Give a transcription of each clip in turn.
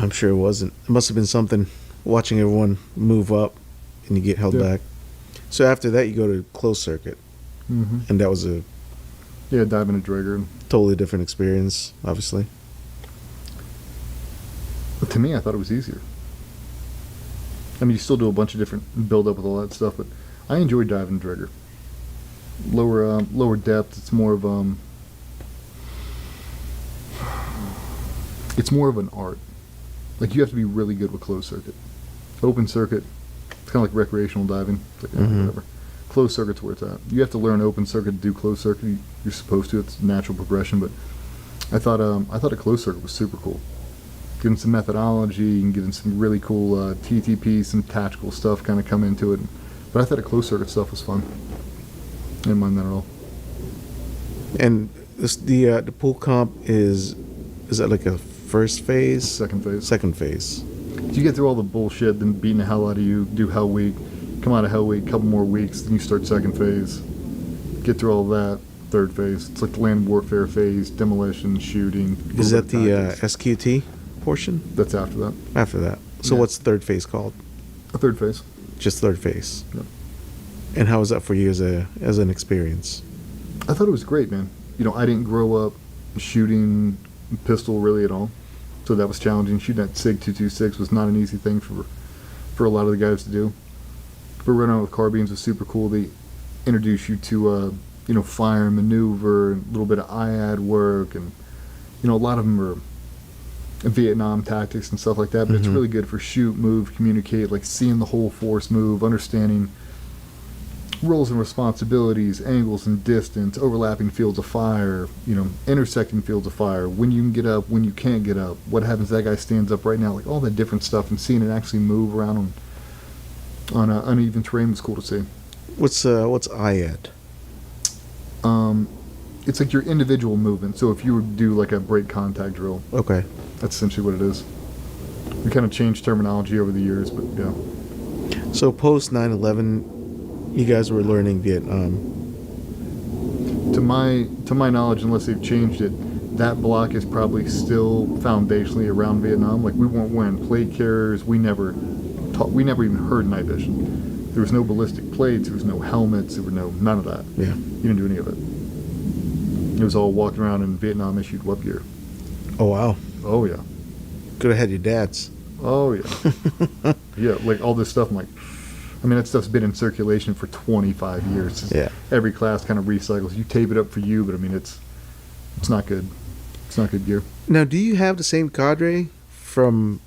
I'm sure it wasn't. It must have been something watching everyone move up and you get held back. So after that, you go to closed circuit. And that was a diving a rigor. Totally different experience, obviously. But to me, I thought it was easier. I mean, you still do a bunch of different build up with all that stuff, but I enjoyed diving a rigor. Lower depth. It's more of an art. Like, you have to be really good with closed circuit. Open circuit, it's kind of like recreational diving. It's like, whatever. Closed circuit's where it's at. You have to learn open circuit to do closed circuit. You're supposed to. It's natural progression. But I thought a closed circuit was super cool. Getting some methodology and getting some really cool TTP, some tactical stuff kind of come into it. But I thought a closed circuit stuff was fun. Didn't mind that at all. And the pool comp is that like a first phase? Second phase. Second phase. You get through all the bullshit, then beating the hell out of you, do Hell Week, come out of Hell Week, couple more weeks, then you start second phase. Get through all that, third phase. It's like the land warfare phase, demolition, shooting. Is that the SQT portion? That's after that. After that. So what's third phase called? A third phase. Just third phase. Yep. And how was that for you as an experience? I thought it was great, man. You know, I didn't grow up shooting pistol really at all, so that was challenging. Shooting that SIG 226 was not an easy thing for a lot of the guys to do. But running out with carbines was super cool. They introduce you to fire and maneuver, and a little bit of IAD work, and a lot of them are Vietnam tactics and stuff like that. But it's really good for shoot, move, communicate, like seeing the whole force move, understanding roles and responsibilities, angles and distance, overlapping fields of fire, intersecting fields of fire, when you can get up, when you can't get up, what happens if that guy stands up right now, like all that different stuff, and seeing it actually move around on uneven terrain was cool to see. What's IAD? It's like your individual movement. So if you would do like a break contact drill, okay, that's essentially what it is. We kind of changed terminology over the years, but yeah. So post 9/11, you guys were learning Vietnam. To my knowledge, unless they've changed it, that block is probably still foundationally around Vietnam. Like, we weren't wearing plate carriers. We never even heard night vision. There was no ballistic plates. There was no helmets. There were none of that. Yeah. You didn't do any of it. It was all walking around in Vietnam issued web gear. Oh wow. Oh yeah. Could have had your dad's. Oh yeah. Yeah, like all this stuff. I'm like, that stuff's been in circulation for 25 years. Yeah. Every class kind of recycles. You tape it up for you, but it's not good. It's not good gear. Now, do you have the same cadre from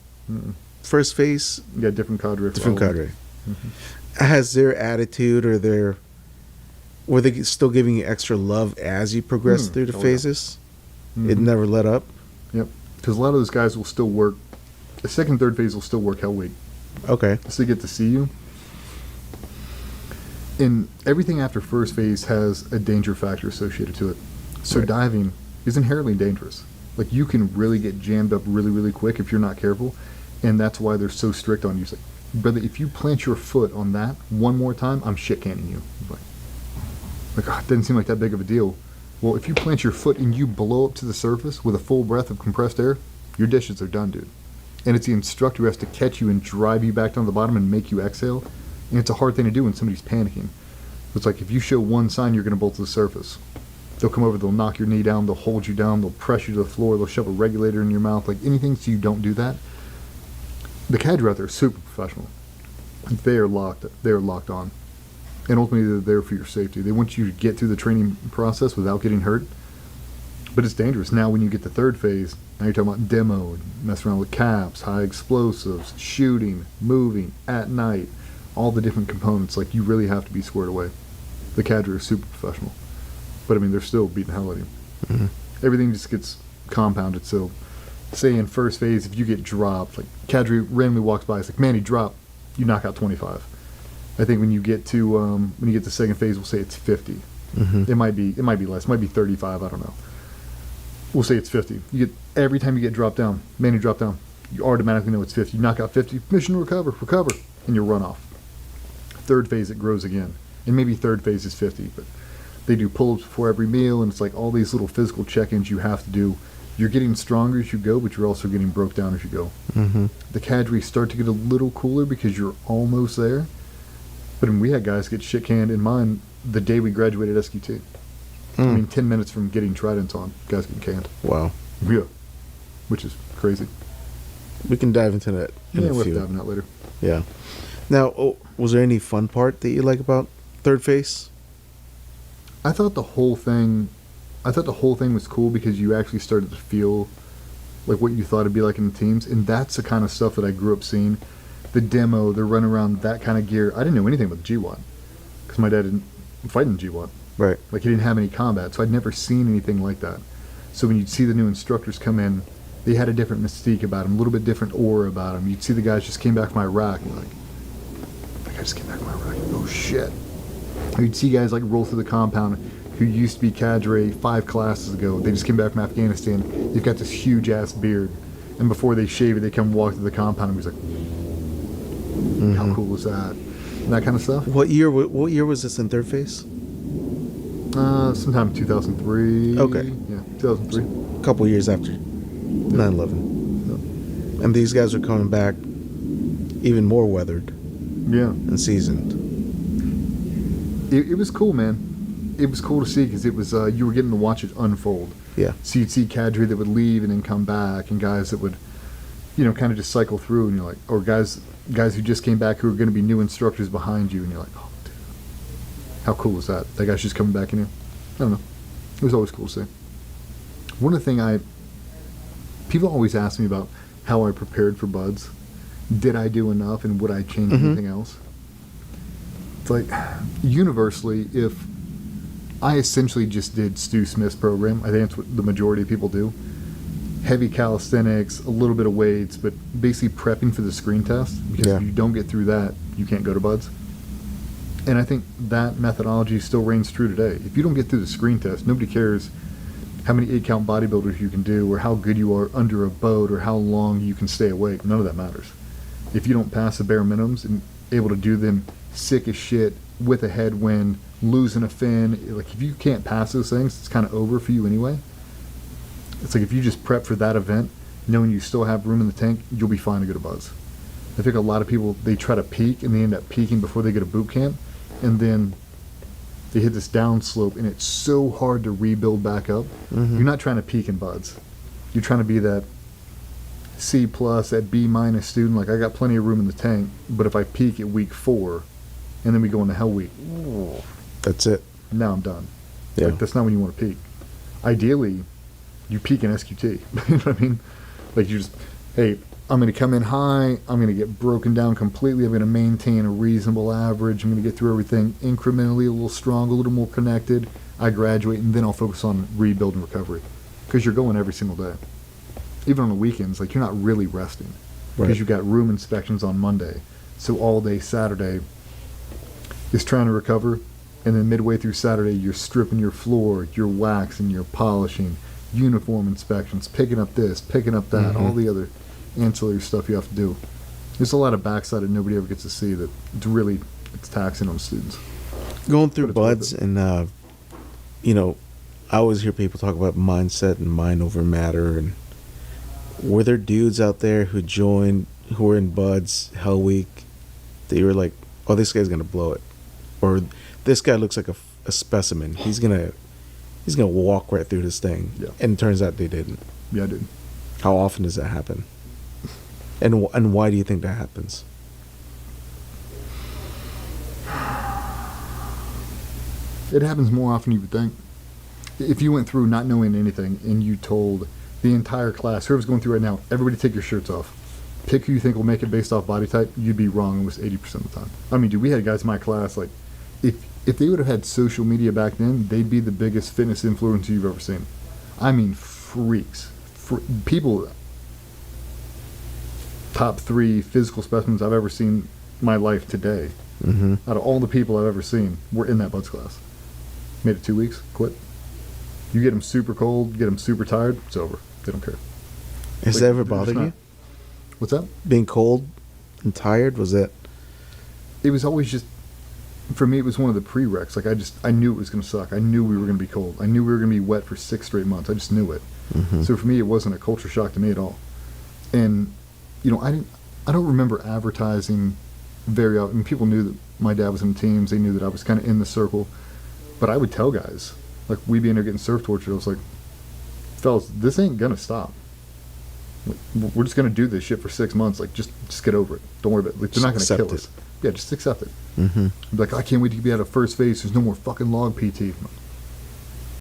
first phase? Yeah, different cadre. Different cadre. Has their attitude or were they still giving you extra love as you progress through the phases? Yeah. It never let up? Yep. Because a lot of those guys will still work. The second, third phase will still work Hell Week. Okay. So they get to see you. And everything after first phase has a danger factor associated to it. So diving is inherently dangerous. Like, you can really get jammed up really, really quick if you're not careful. And that's why they're so strict on you. It's like, brother, if you plant your foot on that one more time, I'm shit canning you. Like, it doesn't seem like that big of a deal. Well, if you plant your foot and you blow up to the surface with a full breath of compressed air, your dishes are done, dude. And it's the instructor who has to catch you and drive you back down to the bottom and make you exhale. And it's a hard thing to do when somebody's panicking. It's like, if you show one sign, you're going to bolt to the surface. They'll come over, they'll knock your knee down, they'll hold you down, they'll press you to the floor, they'll shove a regulator in your mouth, like anything so you don't do that. The cadre out there are super professional. They are locked on. And ultimately, they're there for your safety. They want you to get through the training process without getting hurt. But it's dangerous. Now, when you get to third phase, now you're talking about demo, and messing around with caps, high explosives, shooting, moving, at night, all the different components. Like, you really have to be squared away. The cadre are super professional. But, they're still beating the hell out of you. Everything just gets compounded. So, say in first phase, if you get dropped, like, cadre randomly walks by, it's like, man, he dropped. You knock out 25. I think when you get to second phase, we'll say it's 50. It might be less. It might be 35. I don't know. We'll say it's 50. Every time you get dropped down, man, you drop down, you automatically know it's 50. You knock out 50, mission to recover, and you run off. Third phase, it grows again, and maybe third phase is 50. But they do pull-ups before every meal, and it's like all these little physical check-ins you have to do You're getting stronger as you go, but you're also getting broke down as you go. Mm-hmm. The Cadre start to get a little cooler because you're almost there. But I mean, we had guys get shit canned in mine the day we graduated SQT. I mean, 10 minutes from getting tridents on, guys getting canned. Wow. Yeah. Which is crazy. We can dive into that in Yeah, a we'll few. dive into that later. Yeah. Now, was there any fun part that you like about third phase? I thought the whole thing was cool because you actually started to feel like what you thought it'd be like in the teams, and that's the kind of stuff that I grew up seeing. The demo, the run around, that kind of gear. I didn't know anything about the G1 because my dad didn't fight in the G1. Right. Like, he didn't have any combat, so I'd never seen anything like that. So when you'd see the new instructors come in, they had a different mystique about them, a little bit different aura about them. You'd see the guys just came back from Iraq, and you're like, that guy just came back from Iraq. Oh shit. Or you'd see guys like roll through the compound who used to be Cadre 5 classes ago. They just came back from Afghanistan. They've got this huge ass beard, and before they shave it, they come walk through the compound, and he's like, how cool is that? And that kind of stuff. What year was this in third phase? Sometime 2003. Okay. Yeah, 2003. A couple years after 9/11. And these guys are coming back even more weathered Yeah. and seasoned. It was cool, man. It was cool to see because it was you were getting to watch it unfold. Yeah. So you'd see Cadre that would leave and then come back, and guys that would, kind of just cycle through, and you're like, or guys who just came back who are going to be new instructors behind you, and you're like, oh, dude, how cool is that? That guy's just coming back in here. I don't know. It was always cool to see. One of the things people always ask me about how I prepared for buds. Did I do enough, and would I change anything else? It's like, universally, if I essentially just did Stu Smith's program, I think that's what the majority of people do. Heavy calisthenics, a little bit of weights, but basically prepping for the screen test, because if you don't get through that, you can't go to buds. And I think that methodology still reigns true today. If you don't get through the screen test, nobody cares how many 8-count bodybuilders you can do, or how good you are under a boat, or how long you can stay awake. None of that matters. If you don't pass the bare minimums and able to do them sick as shit with a headwind, losing a fin, like if you can't pass those things, it's kind of over for you anyway. It's like if you just prep for that event, knowing you still have room in the tank, you'll be fine to go to buzz. I think a lot of people, they try to peak and they end up peaking before they get a boot camp, and then they hit this down slope, and it's so hard to rebuild back up. You're not trying to peak in buds. You're trying to be that C+, that B- student. Like, I got plenty of room in the tank, but if I peak at week 4, and then we go into hell week, That's it. now I'm done. Yeah. Like, that's not when you want to peak. Ideally, you peak in SQT. You know what I mean? Like, you just, hey, I'm going to come in high, I'm going to get broken down completely, I'm going to maintain a reasonable average, I'm going to get through everything incrementally, a little strong, a little more connected. I graduate, and then I'll focus on rebuild and recovery. Because you're going every single day. Even on the weekends, like, you're not really resting. Because Right. you've got room inspections on Monday. So all day Saturday is trying to recover, and then midway through Saturday, you're stripping your floor, you're waxing, you're polishing, uniform inspections, picking up this, picking up that, all the other ancillary stuff you have to do. There's a lot of backside that nobody ever gets to see that it's taxing on students. Going through But buds it's worth and, I always hear people talk about mindset and mind over matter. And were there dudes out there who were in buds Hell Week that you were like, oh, this guy's going to blow it? Or this guy looks like a specimen. He's gonna walk right through this thing. Yeah. And it turns out they didn't. Yeah, I did. How often does that happen? And why do you think that happens? It happens more often than you would think. If you went through not knowing anything and you told the entire class, whoever's going through right now, everybody take your shirts off. Pick who you think will make it based off body type, you'd be wrong almost 80% of the time. I mean, dude, we had guys in my class, like, if they would have had social media back then, they'd be the biggest fitness influencer you've ever seen. I mean, freaks. People, top 3 physical specimens I've ever seen in my life today. Out of all the people I've ever seen, were in that buds class. Made it 2 weeks, quit. You get them super cold, get them super tired, it's over. They don't care. Has Like, that ever they're just bothered you? not- What's that? Being cold and tired, was that? It was always just, for me, it was one of the prereqs. Like I knew it was going to suck. I knew we were going to be cold. I knew we were going to be wet for 6 straight months. I just knew it. Mm-hmm. So for me, it wasn't a culture shock to me at all. And I don't remember advertising very often. People knew that my dad was in the teams. They knew that I was kind of in the circle. But I would tell guys, like, we'd be in there getting surf tortured. I was like, fellas, this ain't gonna stop. Like, we're just gonna do this shit for 6 months. Like, just get over it. Don't worry about it. Like, they're not gonna kill us. Yeah, just accept it. Mm-hmm. Like, I can't wait to be out of first phase. There's no more fucking log PT.